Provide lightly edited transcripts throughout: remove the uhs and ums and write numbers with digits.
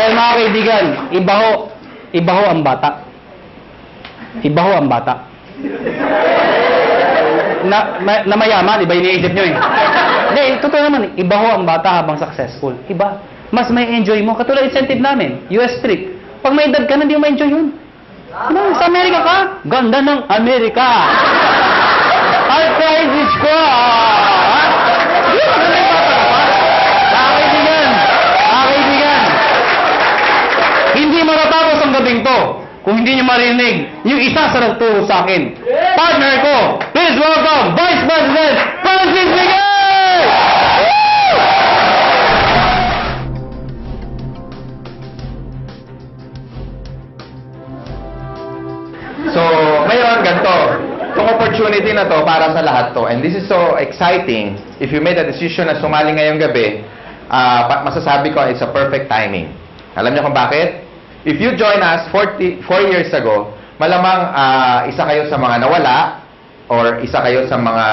Well, mga kaibigan, iba ho ang bata. Iba ho ang bata. Na mayaman, iba iniisip nyo eh. Hindi, totoo naman, iba ho ang bata habang successful. Iba. Mas may enjoy mo. Katulad incentive namin, US trip. Pag may edad ka na, hindi mo ma-enjoy yun. Ano, sa Amerika ka? Ganda ng Amerika. Ay, crisis ko. Hindi matatapos ang gabing to kung hindi niyo marinig yung isa sa nagturo sa akin. Partner ko, please welcome Vice President Francis Miguel! So, ngayon, ganito. Itong opportunity na to para sa lahat to. And this is so exciting. If you made a decision na sumali ngayong gabi, masasabi ko it's a perfect timing. Alam niyo kung bakit? If you join us 4 years ago, malamang isa kayo sa mga nawala or isa kayo sa mga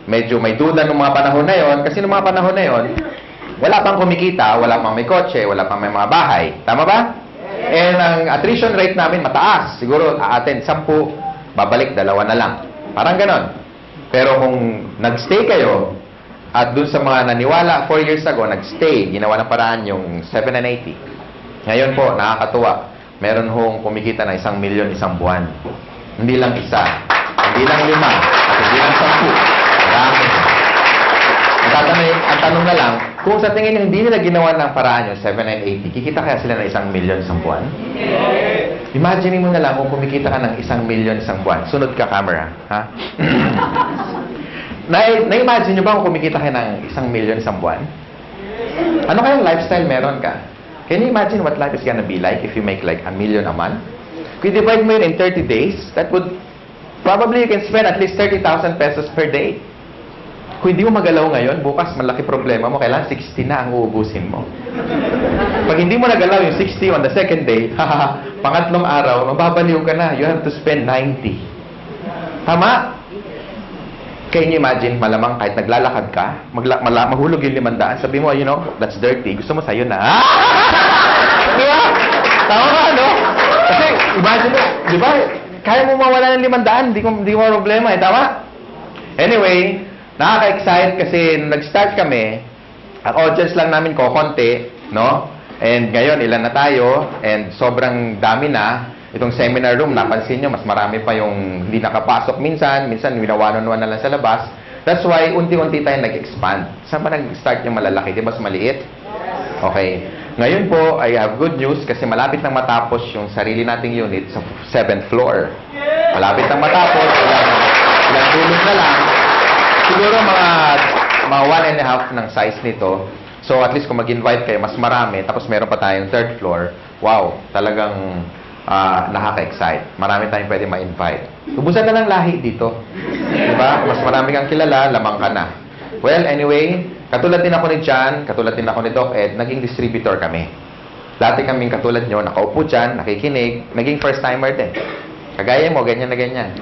medyo may duda ng mga panahon na yon. Kasi ng mga panahon na yon, wala pang kumikita, wala pang may kotse, wala pang may mga bahay. Tama ba? And ang attrition rate namin mataas. Siguro attend 10, babalik 2 na lang. Parang ganon. Pero kung nagstay kayo, at dun sa mga naniwala 4 years ago, nagstay, ginawa ng paraan yung 7 and 80. Ngayon po, nakakatuwa. Meron hong kumikita na 1 milyon isang buwan. Hindi lang isa, hindi lang 5, at hindi lang 10. Marami. Ang tanong na lang, kung sa tingin nyo hindi nila ginawa ng paraan yung 7 and 80, kikita kaya sila ng 1 milyon isang buwan? Imagine mo na lang kung kumikita ka ng 1 milyon isang buwan. Sunod ka, camera. Ha? Na-imagine nyo ba kung kumikita ka ng 1 milyon isang buwan? Ano kayang lifestyle meron ka? Can you imagine what life is gonna be like if you make like 1 million a month? If you divide mo yun in 30 days, that would probably you can spend at least 30,000 pesos per day. Kung hindi mo magalaw ngayon, bukas malaki problema mo, kailangan 60 na ang uubusin mo. Pag hindi mo nagalaw yung 60 on the second day, pangatlong araw, mababaliw ka na. You have to spend 90. Tama? Can you imagine, malamang kahit naglalakad ka, mahulog yung 500, sabi mo, you know, that's dirty. Gusto mo sa'yo na. Di ba? Tama ba, no? Kasi, imagine mo, di ba? Kaya mo mawala ng 500, di mo problema, eh. Tama? Anyway, nakaka-excite kasi nung nag-start kami, ang audience lang namin konti, no? And ngayon, ilan na tayo, and sobrang dami na. Itong seminar room, napansin nyo, mas marami pa yung hindi nakapasok minsan winawanon-wan na lang sa labas. That's why, unti-unti tayo nag-expand. Saan ba nag-start yung malalaki? Di ba mas maliit? Okay. Ngayon po, I have good news kasi malapit nang matapos yung sarili nating unit sa 7th floor. Malapit nang matapos, ilang tulog na lang. Siguro mga 1.5 ng size nito. So, at least kung mag-invite kayo, mas marami. Tapos meron pa tayong 3rd floor. Wow, talagang nakaka-excite. Marami tayong pwede ma-invite. Ubusan na lang lahi dito. Diba? Mas marami kang kilala, lamang ka na. Well, anyway, katulad din ako ni John, katulad din ako ni Doc Ed, naging distributor kami. Dati kaming katulad nyo, nakaupo dyan, nakikinig, naging first-timer din. Kagaya mo, ganyan na ganyan.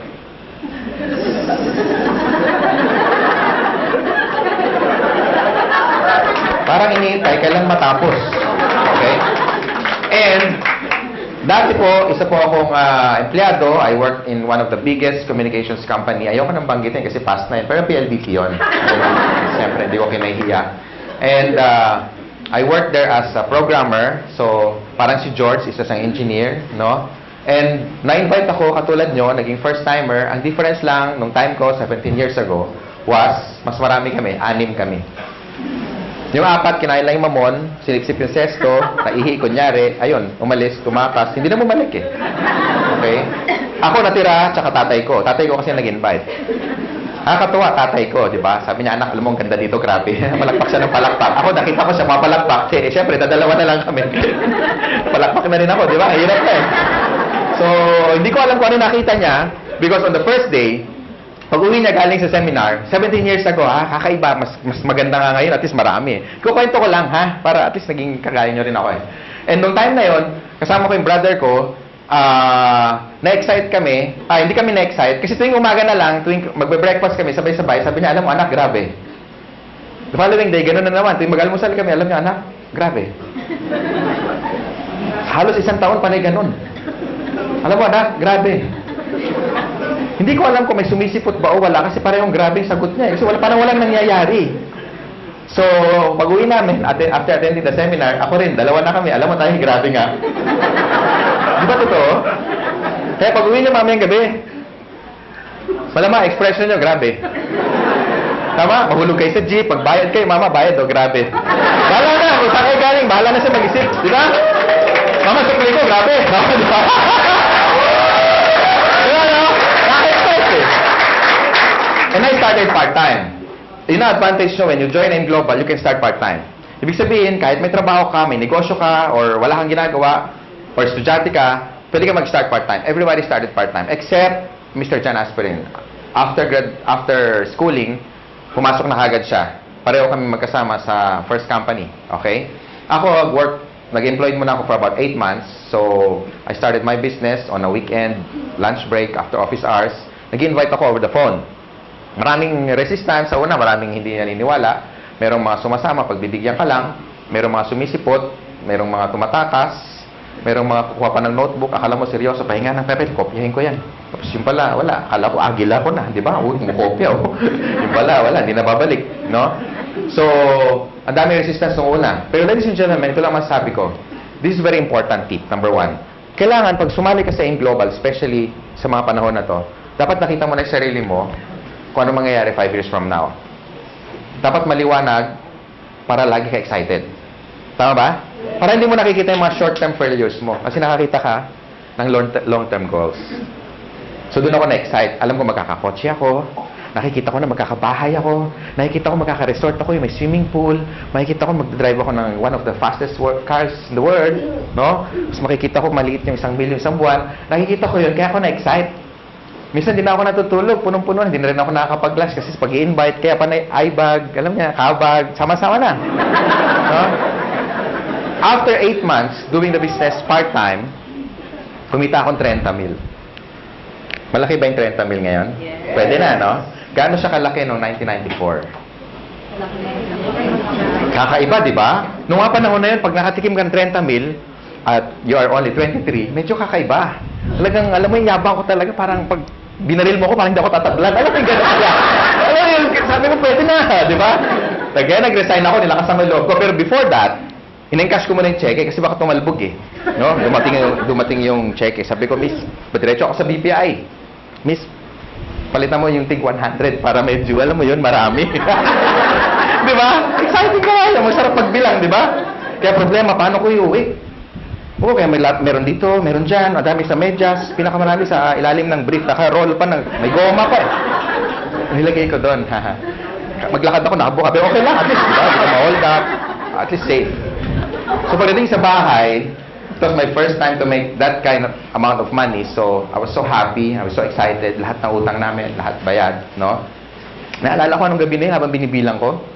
Parang iniintay, kailan matapos. Okay? And, dati po, isa po akong empleyado. I worked in one of the biggest communications company. Ayoko nang banggitin kasi past na yun. Pero PLDT yun. Siyempre, hindi ko kinahihiya. And I worked there as a programmer. So, parang si George, isa sang engineer, no? And na-invite ako, katulad nyo, naging first-timer. Ang difference lang, nung time ko, 17 years ago, was, mas marami kami, 6 kami. Yung 4, kinain lang yung mamon, siniksip yung sesto, naihi, kunyari, ayun, umalis, tumakas, hindi na bumalik eh. Okay? Ako natira, tsaka tatay ko. Tatay ko kasi nag-invite. Nakakatuwa, tatay ko, di ba? Sabi niya, anak, alam mo, ang ganda dito, grabe. Palakpak siya ng palakpak. Ako, nakita ko siya, mapalakpak. Eh, syempre, dadalawa na lang kami. Palakpak na rin ako, di ba? Hirap na eh. So, hindi ko alam kung ano nakita niya, because on the first day, pag-uwi niya galing sa seminar, 17 years ago, kakaiba, mas maganda nga ngayon, at least marami. Kukwento ko lang, ha? Para at least naging kagaya niyo rin ako eh. And nung time na yon, kasama ko yung brother ko, na-excite kami. Hindi kami na-excite, kasi tuwing umaga na lang, tuwing magbe-breakfast kami, sabay-sabay, sabi niya, alam mo anak, grabe. The following day, gano'n na naman. Tuwing mag-almusal kami, alam niya, anak, grabe. Halos isang taon panay ganun. Alam mo, anak, grabe. Hindi ko alam kung may sumisipot ba o wala kasi parehong grabe yung sagot niya. Kasi parang walang nangyayari. So, pag-uwi namin, after attending the seminar, ako rin, dalawa na kami. Alam mo tayo, grabe nga. Di ba totoo? Kaya pag-uwi niyo mamayang gabi, malama, expression niyo, grabe. Tama? Mahulog kayo sa jeep, pagbayad kayo, mama, bayad o, grabe. Bahala na, kung saan kayo galing, bahala na siya mag-isip. Di ba? Mama, sa ko, grabe. Mama, di ba? Di ba, no? Nakaka-expect eh. And I started part-time. Yun na advantage nyo, when you join in Global, you can start part-time. Ibig sabihin, kahit may trabaho ka, may negosyo ka, or wala kang ginagawa, or estudyante ka, pwede ka mag-start part-time. Everybody started part-time, except Mr. John Asperin. After schooling, pumasok na kagad siya. Pareho kami magkasama sa first company. Okay? Ako, nag-employed muna ako for about 8 months. So, I started my business on a weekend, lunch break, after office hours. Nag-invite ako over the phone. Maraming resistance sa una, maraming hindi naniniwala. Merong mga sumasama, pagbibigyan ka lang. Merong mga sumisipot, merong mga tumatakas, merong mga kukuha pa ng notebook. Akala mo seryoso, pahinga ng papel, kopyahin ko yan. Tapos yung pala, wala. Akala ko, agila ko na, di ba? Uy, kumukopya. Oh. Yung pala, wala, hindi na babalik. No? So, ang dami resistance nung una. Pero ladies and gentlemen, ito lang masasabi ko. This is very important tip, number 1. Kailangan, pag sumali ka sa In Global, especially sa mga panahon na to, dapat nakita mo na yung sarili mo kung ano mangyayari 5 years from now. Dapat maliwanag para lagi ka excited. Tama ba? Para hindi mo nakikita yung mga short-term failures mo. Kasi nakakita ka ng long-term goals. So, doon ako na-excite. Alam ko magkakakotse ako. Nakikita ko na magkakabahay ako. Nakikita ko magkaka-resort ako, yung may swimming pool. Makikita ko mag-drive ako ng one of the fastest cars in the world. No? Tapos makikita ko maliit yung 1 million isang buwan. Nakikita ko yun, kaya ako na-excite. Minsan din ako natutulog, punong-puno. Hindi na rin ako nakakapag-lunch kasi pag i-invite, kaya pa na eye-bag, alam niya, kabag, sama-sama na. No? After 8 months, doing the business part-time, kumita akong 30 mil. Malaki ba yung 30 mil ngayon? Yes. Pwede na, no? Gaano siya kalaki noong 1994? Kakaiba, di ba? Noong nga panahon na yun, pag nakatikim ka ng 30 mil, at you are only 23, medyo kakaiba. Talagang, alam mo yung yabang ko talaga, parang pag binaril mo ko, parang hindi ako tatablan. Alam mo yung gano'n siya. Alam mo yun, sabi mo, pwede na, di ba? Kaya nag-resign ako, nilakas ang loob ko. Pero before that, in-encash ko muna yung cheque kasi baka tumalbog eh. No? Dumating yung cheque. Sabi ko, Miss, diretso ako sa BPI. Miss, palitan mo yung tig 100 para medyo, alam mo yun, marami. Di ba? Exciting ka nga. Masarap pagbilang, di ba? Kaya problema, paano ko iuwi? Oo, kaya meron dito, meron dyan, madami sa medyas, pinakamarami sa ilalim ng brief, naka-roll pa, may goma pa. Nilagay ko doon. Maglakad ako, nakabuka. Pero okay lang, at least, di ba? Hindi ko ma-hold up. At least safe. So pagdating sa bahay, it was my first time to make that kind of amount of money. So I was so happy, I was so excited. Lahat ng utang namin, lahat bayad, no? Naalala ko anong gabi na yun habang binibilang ko.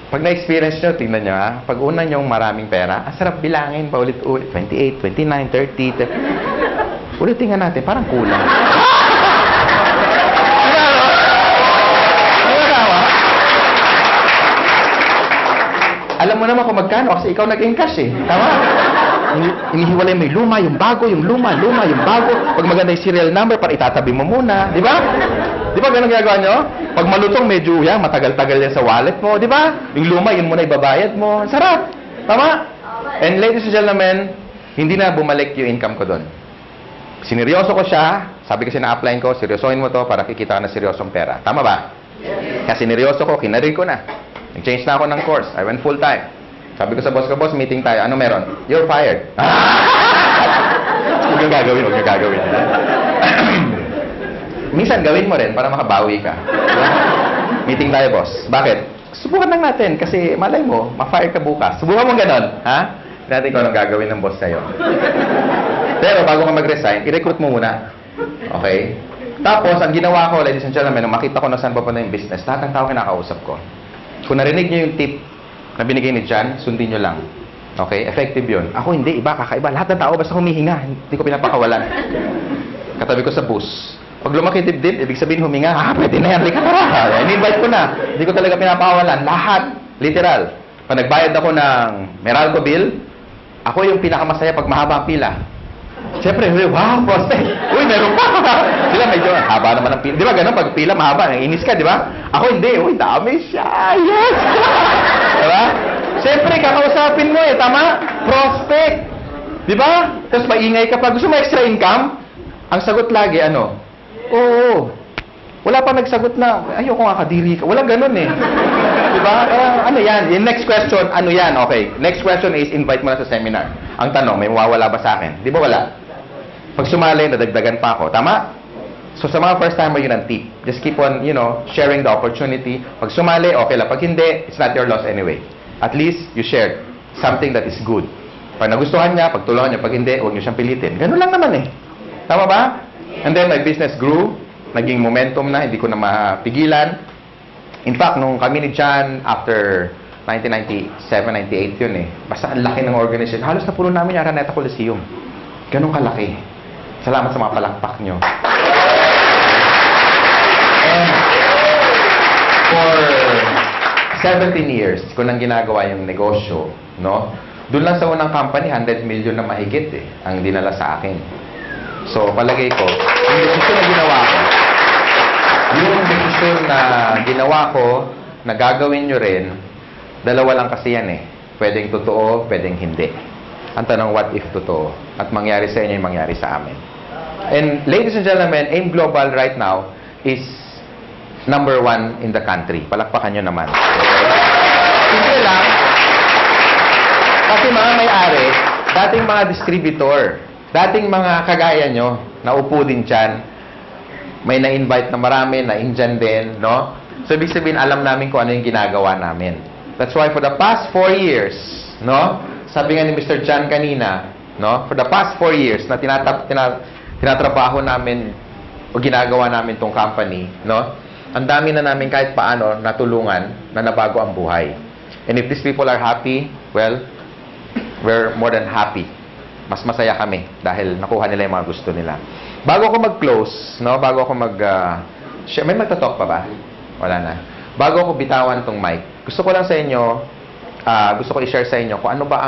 Pag na-experience nyo, tingnan nyo ha, pag una nyong maraming pera, ang sarap bilangin, paulit-ulit, 28, 29, 30. Ulitin nga natin, parang kulang. Alam mo naman kung magkano kasi ikaw nag-encash eh. Tama? Inihiwalay mo yung luma, yung bago, yung luma, yung bago. Pag maganda yung serial number, para itatabi mo muna. Di ba? Di ba ganun ginagawa nyo? Pag malutong, medyo yan, matagal-tagal yan sa wallet mo. Di ba? Yung luma, yun muna ibabayad mo. Sarap. Tama? And ladies and gentlemen, hindi na bumalik yung income ko doon. Sineryoso ko siya. Sabi kasi na-apply ko, seryosohin mo to para kikita ka na seryosong pera. Tama ba? Kaya sineryoso ko, kinarir ko na. Nag-change na ako ng course. I went full-time. Sabi ko sa boss ko, boss, meeting tayo. Ano meron? You're fired. Huwag yung gagawin. Minsan, gawin mo rin para makabawi ka. Meeting tayo, boss. Bakit? Subukan lang natin kasi malay mo, ma-fire ka bukas. Subukan mo ganon. Ha? Natin kung anong gagawin ng boss sa'yo. Pero bago ka mag-resign, i-recruit mo muna. Okay? Tapos, ang ginawa ko, ladies and gentlemen, nung makita ko na saan pa yung business, lahat ng tao kinakausap ko. Kung narinig nyo yung tip na binigay ni John, sundin nyo lang. Okay? Effective yun. Ako hindi, iba, kakaiba. Lahat ng tao basta humihinga. Hindi ko pinapakawalan. Katabi ko sa bus. Pag lumaki dibdib, ibig sabihin huminga, pwede na yan, Rika, tara. In-invite ko na. Hindi ko talaga pinapakawalan. Lahat. Literal. Pag nagbayad ako ng Meralco bill, Ako yung pinakamasaya pag mahaba ang pila. Siyempre, wow, prospect. Uy, meron pa. Sila medyo, haba naman ang pila. Di ba ganun, pag pila mahaba, nanginis ka, di ba? Ako hindi, uy, dami siya. Yes! Di ba? Siyempre, kakausapin mo eh, tama? Prospect. Di ba? Tapos maingay ka pa. Gusto mo extra income? Ang sagot lagi, ano? Oo. Wala pa nagsagot na, ayoko nga kadiri ka. Wala ganun eh. Diba? Ano yan? Yung next question, ano yan? Okay. Next question is, invite mo na sa seminar. Ang tanong, may mawawala ba sa akin? Di ba wala? Pag sumali, nadagdagan pa ako. Tama? So sa mga first timer, yun ang tip. Just keep on, sharing the opportunity. Pag sumali, okay lang. Pag hindi, it's not your loss anyway. At least, you shared something that is good. Pag nagustuhan niya, pagtulungan niya. Pag hindi, huwag niyo siyang pilitin. Ganun lang naman eh. Tama ba? And then, my business grew. Naging momentum na, hindi ko na mapigilan. In fact, nung kami ni John, after 1997, 98 yun eh. Basta ang laki ng organization. Halos na puno namin yung Araneta Coliseum. Ganun kalaki. Salamat sa mga palakpak nyo. And for 17 years, ko nang ginagawa yung negosyo, no? Doon lang sa unang company, 100 million na mahigit eh, ang dinala sa akin. So, palagay ko, yung desisyon na ginawa ko, na gagawin nyo rin, dalawa lang kasi yan eh. Pwedeng totoo, pwedeng hindi. Ang tanong, what if totoo? At mangyari sa inyo yung mangyari sa amin. And ladies and gentlemen, AIM Global right now is number 1 in the country. Palakpakan nyo naman. Okay? Hindi lang. Kasi mga may-ari, dating mga distributor, dating mga kagaya nyo, naupo din dyan, may na-invite na marami, na-indyan din, no? So, ibig sabihin, alam namin kung ano yung ginagawa namin. That's why for the past 4 years, no? Sabi nga ni Mr. John kanina, no? For the past 4 years na tinatrabaho namin o ginagawa namin tong company, no? Ang dami na namin kahit paano natulungan na nabago ang buhay. And if these people are happy, well, we're more than happy. Mas masaya kami dahil nakuha nila yung mga gusto nila. Bago ako mag-close, no? Bago ako may magta-talk pa ba? Wala na. Bago ako bitawan tong mic, gusto ko lang sa inyo, gusto ko i-share sa inyo kung ano ba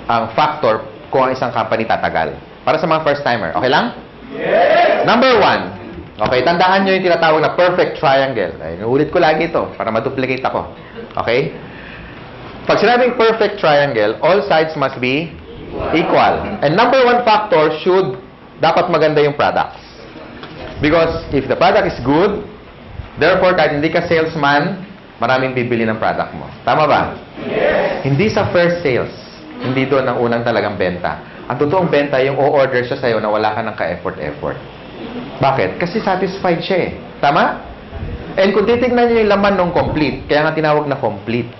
ang factor kung ang isang company tatagal. Para sa mga first-timer. Okay lang? Yes! Number 1. Okay, tandaan nyo yung tinatawag na perfect triangle. Ay, ulit ko lagi ito para ma-duplicate ako. Okay? Pag sinabing perfect triangle, all sides must be equal. And number 1 factor dapat maganda yung products. Because if the product is good, therefore, kahit hindi ka salesman, maraming bibili ng product mo. Tama ba? Yes! Hindi sa first sales. Hindi doon ang unang talagang benta. Ang totoong benta, yung o-order siya sa'yo na wala ka ng ka-effort-effort. Bakit? Kasi satisfied siya eh. Tama? And kung titignan niyo yung laman ng complete, kaya nga tinawag na complete.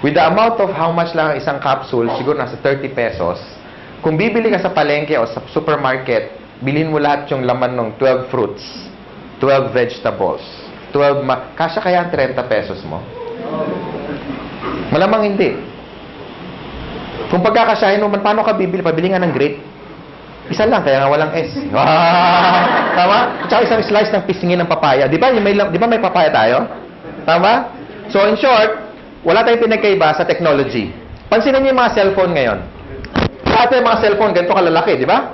With the amount of how much lang ang isang capsule, siguro nasa 30 pesos, kung bibili ka sa palengke o sa supermarket, bilhin mo lahat yung laman ng 12 fruits, 12 vegetables, kasya kaya ang 30 pesos mo? Malamang hindi. Kung pagkakasyahin mo, paano ka bibili? Pabili nga ng grape. Isa lang, kaya nga walang S. Tama? Tsaka isang slice ng pisngin ng papaya. Di ba may papaya tayo? Tama? So, in short, wala tayong pinagkaiba sa technology. Pansinin niyo yung mga cellphone ngayon. Dati yung mga cellphone, ganito kalalaki, di ba?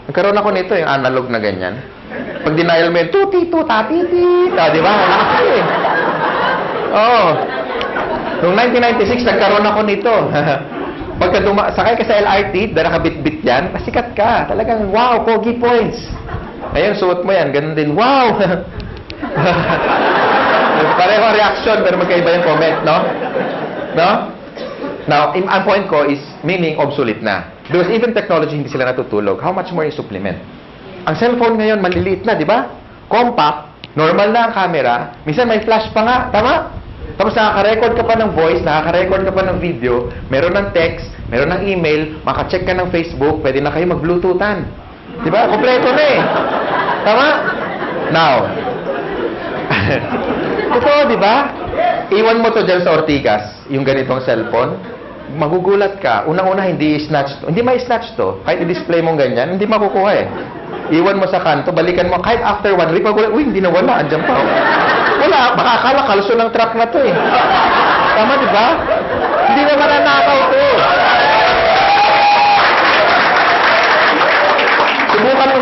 Nagkaroon ako nito, yung analog na ganyan. Pag denial mo yun, tuti-tu, tati-ti, di ba? Malaki eh. Oo. Noong 1996, nagkaroon ako nito. Pagka sakay ka sa LRT, dahil nakabit-bit yan, pasikat ka. Talagang, wow, pogi points. Ngayon, suot mo yan, ganun din, wow. Pareho reaction, pero magkaiba yung comment, no? No? Now, ang point ko is, meaning obsolete na. Because even technology, hindi sila natutulog. How much more yung supplement? Ang cellphone ngayon, maliliit na, di ba? Compact, normal na ang camera, minsan may flash pa nga, tama? Tapos nakaka-record ka pa ng voice, nakaka-record ka pa ng video, meron ng text, meron ng email, maka-check ka ng Facebook, pwede na kayo mag-bluetoothan. Di ba? Kompleto na eh. Tama? Now, totoo, di ba? Iwan mo to dyan sa Ortigas, yung ganitong cellphone, magugulat ka. Unang-una, hindi i-snatch to. Hindi ma-snatch to. Kahit i-display mong ganyan, hindi makukuha eh. Iwan mo sa kanto, balikan mo. Kahit after 1 week, magulat, uy, hindi na wala. Andyan pa. Wala. Baka akala, kaluso ng truck na to eh. Tama, di ba? Hindi naman nanakaw to.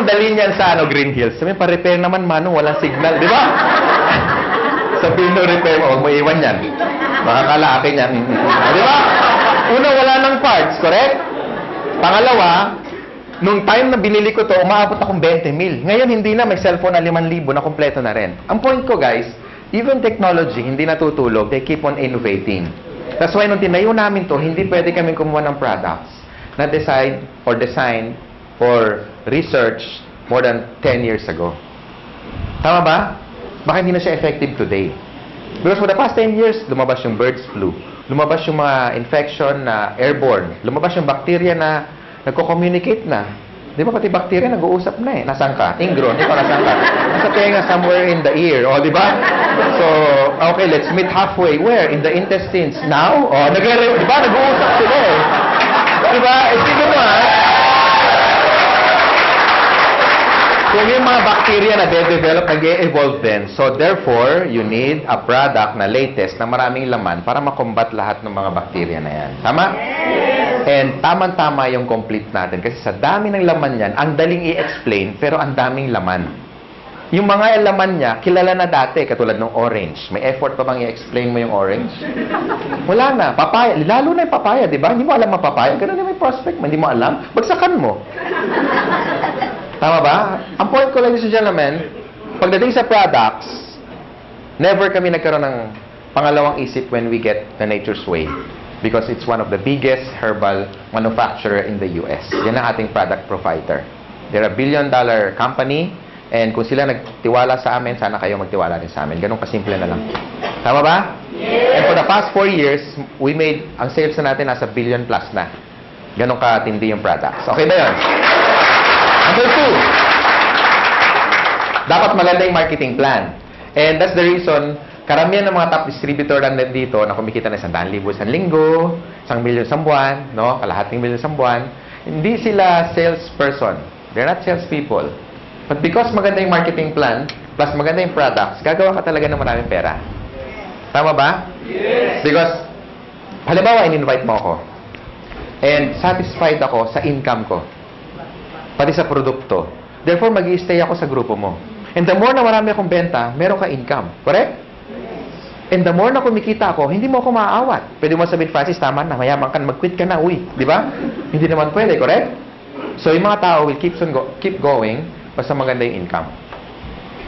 dali niyan sa Green Hills. Sabi, pa-repair naman, Manong, walang signal, di ba? Sabihin mo, repair mo, huwag mo iwan yan. Makakala akin yan. Di ba? Una, wala ng parts, correct? Pangalawa, nung time na binili ko to, umaabot akong 20 mil. Ngayon, hindi na. May cellphone na 5,000 na kompleto na rin. Ang point ko, guys, even technology, hindi natutulog. They keep on innovating. That's why nung tinayo namin to, hindi pwede kami kumuha ng products na decide or design or research more than 10 years ago. Tama ba? Baka hindi na siya effective today. Because for the past 10 years, lumabas yung birds flu. Lumabas yung mga infection na airborne. Lumabas yung bacteria na nagko-communicate na. Di ba pati bacteria nag-uusap na eh. Nasaan ka? Ingron. Ikaw nasaan ka? Nasa tenga, somewhere in the ear. O, di ba? So, okay, let's meet halfway. Where? In the intestines. Now? O, di ba? Nag-uusap sila eh. Di ba? Sige mo ha. Kung yung mga bacteria na de-develop, nag-e-evolve din. So, therefore, you need a product na latest na maraming laman para makombat lahat ng mga bacteria na yan. Tama? And tamang-tama yung complete natin. Kasi sa dami ng laman yan, ang daling i-explain, pero ang daming laman. Yung mga laman niya, kilala na dati, katulad ng orange. May effort pa bang i-explain mo yung orange? Wala na. Papaya. Lalo na yung papaya, di ba? Hindi mo alam ang papaya. Ganun yung may prospect mo. Hindi mo alam. Bagsakan mo. Tama ba? Ang point ko, ladies and gentlemen, pagdating sa products, never kami nagkaroon ng pangalawang isip when we get the Nature's Way. Because it's one of the biggest herbal manufacturer in the US. Yan ang ating product provider. They're a $1 billion company. And kung sila nagtiwala sa amin, sana kayo magtiwala rin sa amin. Ganun kasimple na lang. Tama ba? Yes. And for the past 4 years, we made, ang sales na natin nasa $1 billion plus na. Ganun katindi yung products. Okay ba yun? Number 2, dapat maganda yung marketing plan. And that's the reason, karamihan ng mga top distributor na dito na kumikita na 100,000 isang linggo, 1,000,000 isang buwan, no? Kalahating milyon isang buwan, hindi sila salesperson. They're not salespeople. But because maganda yung marketing plan, plus maganda yung products, gagawa ka talaga ng maraming pera. Tama ba? Yes! Because, halimbawa, in-invite mo ako. And satisfied ako sa income ko. Pati sa produkto. Therefore, mag-i-stay ako sa grupo mo. And the more na marami akong benta, meron ka income. Correct? And the more na kumikita ako, hindi mo ako maaawat. Pwede mo sabihin, Francis, tama na, mayaman ka, mag-quit ka na, uy. Di ba? Hindi naman pwede, correct? So, yung mga tao will keep going basta maganda yung income.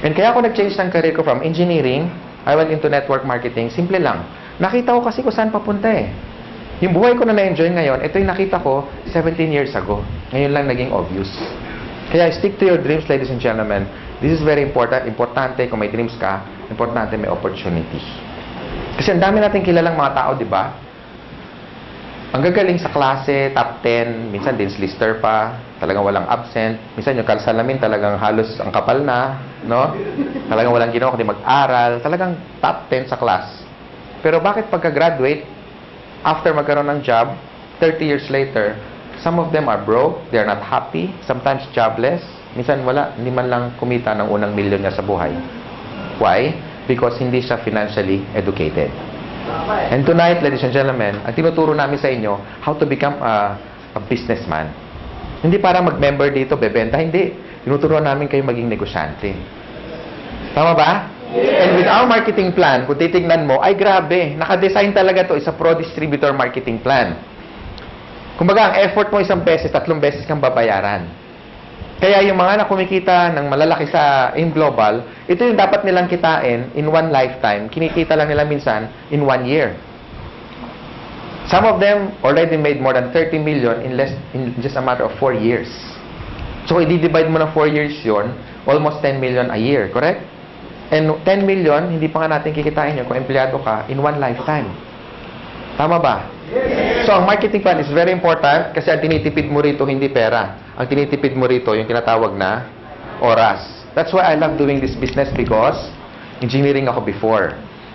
And kaya ako nag-change ng career ko from engineering, I went into network marketing. Simple lang. Nakita ko kasi kung saan papunta eh. Yung buhay ko na na-enjoy ngayon, ito yung nakita ko 17 years ago. Ngayon lang naging obvious. Kaya stick to your dreams, ladies and gentlemen. This is very important. Importante kung may dreams ka, importante may opportunity. Kasi ang dami natin kilalang mga tao, di ba? Ang gagaling sa klase, top 10, minsan dean's lister pa, talagang walang absent. Minsan yung kalsalamin talagang halos ang kapal na, no? Talagang walang ginawa kundi mag-aral. Talagang top 10 sa class. Pero bakit pagka-graduate, after magkaroon ng job, 30 years later, some of them are broke, they're not happy, sometimes jobless. Minsan wala, hindi man lang kumita ng unang milyon niya sa buhay. Why? Because hindi siya financially educated. And tonight, ladies and gentlemen, ang tinuturo namin sa inyo, how to become a businessman. Hindi para mag-member dito, bebenta, hindi. Tinuturuan namin kayo maging negosyante. Tama ba? Yes. And with our marketing plan, kung titignan mo, ay grabe, nakadesign talaga to, isa pro-distributor marketing plan. Kumbaga, ang effort mo isang beses, 3 beses kang babayaran. Kaya yung mga na kumikita ng malalaki in global, ito yung dapat nilang kitain in one lifetime. Kinikita lang nila minsan in 1 year. Some of them already made more than 30 million in just a matter of 4 years. So, i-divide mo ng 4 years yun, almost 10 million a year, correct? And 10 million, hindi pa nga natin kikitain yun kung empleyado ka in one lifetime. Tama ba? So, ang marketing plan is very important kasi ang tinitipid mo rito hindi pera. Ang tinitipid mo rito yung tinatawag na oras. That's why I love doing this business because engineering ako before.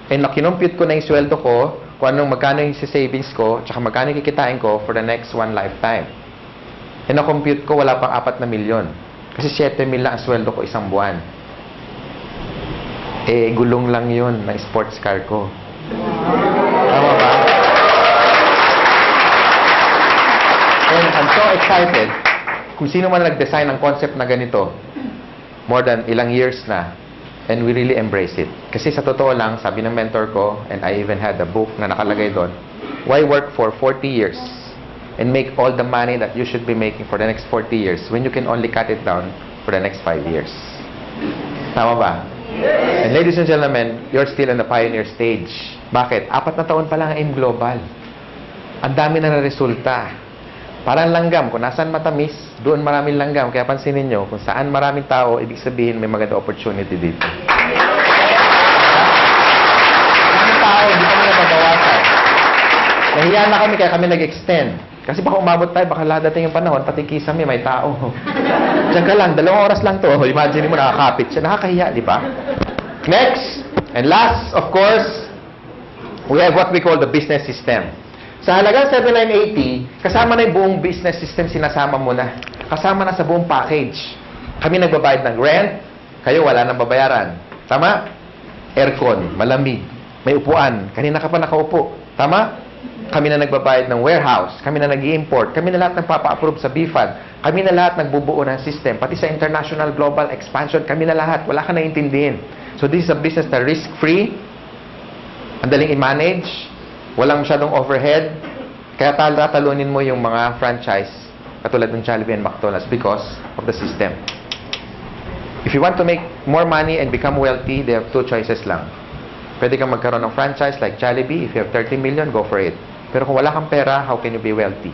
And kinumpute ko na yung sweldo ko, kung anong magkano yung savings ko, tsaka magkano yung kikitain ko for the next one lifetime. And na-compute ko, wala pang 4 na milyon. Kasi 7 mil lang ang sweldo ko isang buwan. Eh, gulong lang yun ng sports car ko. Tama ba? And I'm so excited kung sino man nag-design ng concept na ganito, more than ilang years na, and we really embrace it. Kasi sa totoo lang, sabi ng mentor ko, and I even had a book na nakalagay doon, why work for 40 years and make all the money that you should be making for the next 40 years when you can only cut it down for the next 5 years? Tama ba? And ladies and gentlemen, you're still in the pioneer stage. Bakit? 4 na taon pa lang ang AIM Global. Ang dami na resulta. Parang langgam. Kung nasaan matamis, doon maraming langgam. Kaya pansinin nyo, kung saan maraming tao, ibig sabihin may maganda opportunity dito. Maraming tao, hindi kami nababawasan. Nahiya na kami, kaya kami nag-extend. Kasi baka umabot tayo, baka ladating yung panahon, pati kisame, may tao. Diyan ka lang, 2 oras lang to. Imagine mo, nakakapit siya. Nakakahiya, di ba? Next, and last, of course, we have what we call the business system. Sa halagang 7,980, kasama na yung buong business system, sinasama mo na. Kasama na sa buong package. Kami nagbabayad ng rent, kayo wala nang babayaran. Tama? Aircon, malamig, may upuan, kanina ka pa nakaupo. Tama? Kami na nagbabayad ng warehouse, kami na nag-i-import, kami na lahat nagpapa-approve sa BFAD, kami na lahat nagbubuo ng system, pati sa international global expansion, kami na lahat, wala ka naiintindihin. So this is a business na risk-free, ang daling i-manage, walang masyadong overhead, kaya tatalunin mo yung mga franchise, katulad ng Jollibee and McDonald's because of the system. If you want to make more money and become wealthy, they have 2 choices lang. Pwede kang magkaroon ng franchise like Jollibee. If you have 30 million, go for it. Pero kung wala kang pera, how can you be wealthy?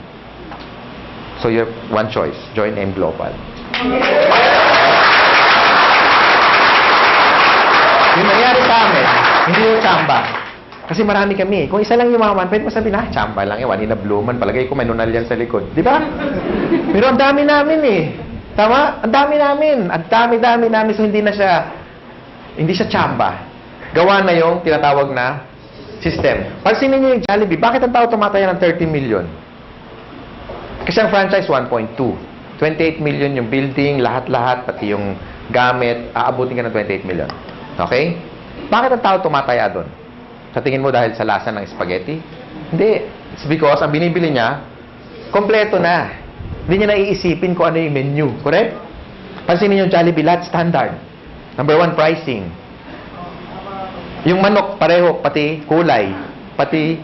So you have one choice. Join AIM Global. Yung nangyari sa amin, hindi yung tsamba. Kasi marami kami. Kung isa lang yumaman, pwede mo sabihin, tsamba lang yan. Wanina Bluman. Palagay ko may nunal yan sa likod. Di ba? Pero ang dami namin eh. Tama? Ang dami namin. Ang dami namin. So hindi siya tsamba. Gawa na yung tinatawag na system. Pansinin niyo yung Jollibee. Bakit ang tao tumataya ng 30 million? Kasi ang franchise, 1.2. 28 million yung building, lahat-lahat, pati yung gamit, aabutin ka ng 28 million. Okay? Bakit ang tao tumataya doon? Sa tingin mo dahil sa lasa ng spaghetti? Hindi. It's because ang binibili niya, kompleto na. Hindi niya naiisipin kung ano yung menu. Correct? Pansinin niyo yung Jollibee, lahat standard. Number 1, pricing. Yung manok, pareho, pati kulay, pati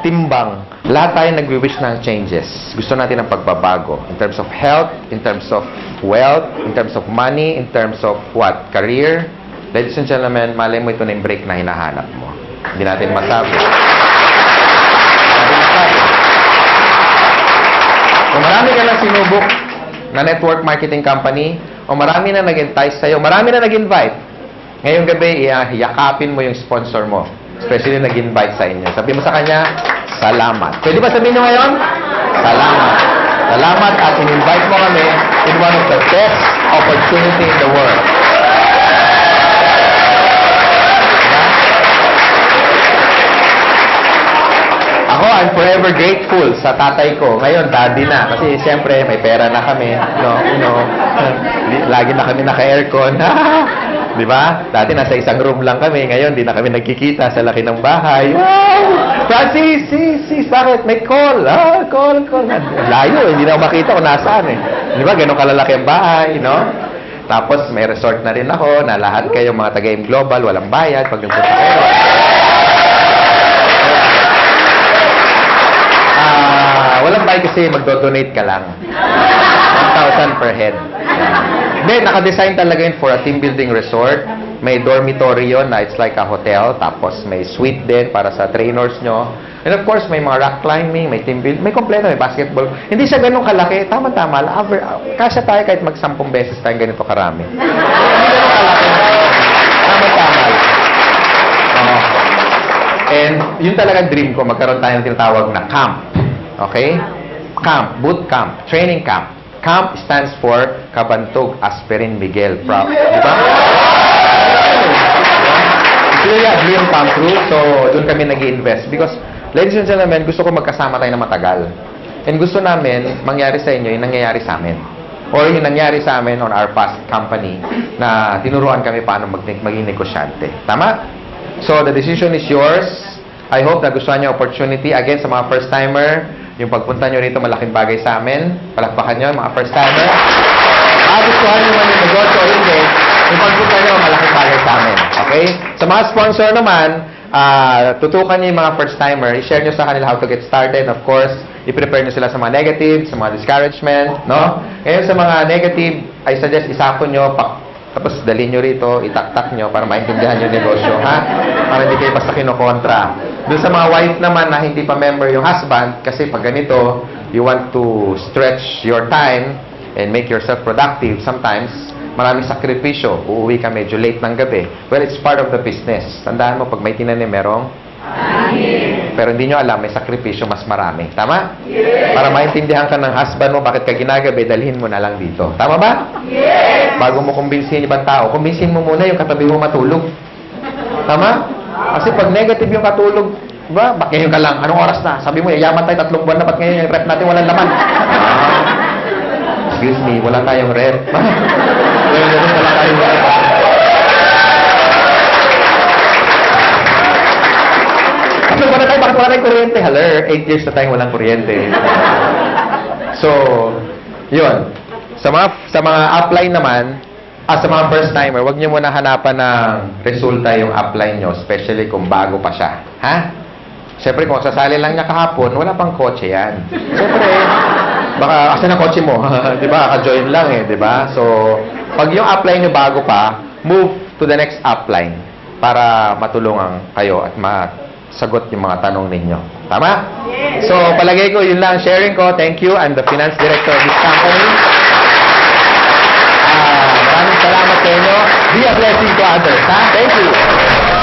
timbang. Lahat tayo nagwi-wish ng changes. Gusto natin ng pagbabago. In terms of health, in terms of wealth, in terms of money, in terms of what? Career. Ladies and gentlemen, malay mo ito na yung break na hinahanap mo. Hindi natin masabi. Kung marami ka lang sinubok na network marketing company, o marami na nag-entice sa'yo, marami na nag-invite, ngayong gabi, yakapin mo yung sponsor mo. Especially nag-invite sa inyo. Sabi mo sa kanya, salamat. Pwede ba sabihin nyo ngayon? Salamat. Salamat at in-invite mo kami in one of the best opportunity in the world. Ako, I'm forever grateful sa tatay ko. Ngayon, daddy na. Kasi siyempre, may pera na kami. Lagi na kami naka-aircon. Di ba? Dati nasa isang room lang kami. Ngayon, di na kami nagkikita sa laki ng bahay. Wow! Francis, sis, bakit? May call. Call. Layo, hindi na ako makita kung nasaan eh. Di ba? Ganun kalalaki ang bahay, no? Tapos, may resort na rin ako na lahat kayo mga taga-AIM Global, walang bayad pag nagpunta kayo. Walang bayad kasi magdo-donate ka lang. 1,000 per head. Then, naka-design talaga yun for a team building resort. May dormitory yun na it's like a hotel. Tapos may suite din para sa trainers nyo. And of course, may mga rock climbing, may team building, may kompleto, may basketball. Hindi siya ganun kalaki. Tama-tama. Kasya tayo kahit mag-10 beses tayo ganito karami. Hindi ganun kalaki. Tama-tama. And yun talaga dream ko. Magkaroon tayo ng tinatawag na camp. Okay? Camp. Boot camp. Training camp. CAMP stands for Kabantog Aspirin Miguel. Diba? It's really a dream come true. So, doon kami nag-i-invest. Because, ladies and gentlemen, gusto ko magkasama tayo na matagal. And gusto namin, mangyari sa inyo, yung nangyayari sa amin. Or yung nangyari sa amin on our past company na tinuruan kami paano maging negosyante. Tama? So, the decision is yours. I hope na gusto niyo opportunity. Again, sa mga first-timer, Yung pagpunta nyo rito, malaking bagay sa amin. Palakpakan nyo, mga first timer. Gustuhan nyo man yung negosyo o hindi, yung pagpunta nyo, malaking bagay sa amin. Okay? Sa mga sponsor naman, tutukan nyo yung mga first timer, i-share nyo sa kanila how to get started. Of course, i-prepare nyo sila sa mga negative, sa mga discouragement, no? Ngayon sa mga negative, I suggest isapon nyo, tapos dalhin nyo rito, itaktak nyo para maintindihan yung negosyo, ha? Para hindi kayo basta kinokontra. Doon sa mga wife naman na hindi pa member yung husband, kasi pag ganito, you want to stretch your time and make yourself productive, sometimes, maraming sakripisyo. Uuwi ka medyo late ng gabi. Well, it's part of the business. Tandaan mo, pag may tinanim, merong pero hindi nyo alam, may sakripisyo mas marami. Tama? Yes. Para maintindihan ka ng husband mo, bakit ka ginagabi, dalhin mo na lang dito. Tama ba? Yes. Bago mo kumbinsihin ibang tao, kumbinsihin mo muna yung katabi mo matulog. Tama? Kasi pag negative yung katulog, ba, ba't ngayon ka lang? Anong oras na? Sabi mo, yayaman tayo 3 buwan na, ba't ngayon yung rep natin walang laman? Excuse me, wala tayong rep. Wala tayong rep. So, bakit wala tayong kuryente? Haler, 8 years na tayong walang kuryente. So, yun. Sa mga upline naman, sa mga first timer, wag niyo muna hanapan ng resulta yung upline nyo, especially kung bago pa siya. Ha? Siyempre, kung sasali lang niya kahapon, wala pang kotse yan. Siyempre, baka, asan ang kotse mo? Di ba? Kaka-join lang eh, di ba? So, pag yung upline nyo bago pa, move to the next upline para matulungan kayo at sagot yung mga tanong ninyo. Tama? Yes. So, palagay ko, yun lang sharing ko. Thank you. I'm the finance director of this company. Maraming salamat sa inyo. Be a blessing to others. Ha? Thank you.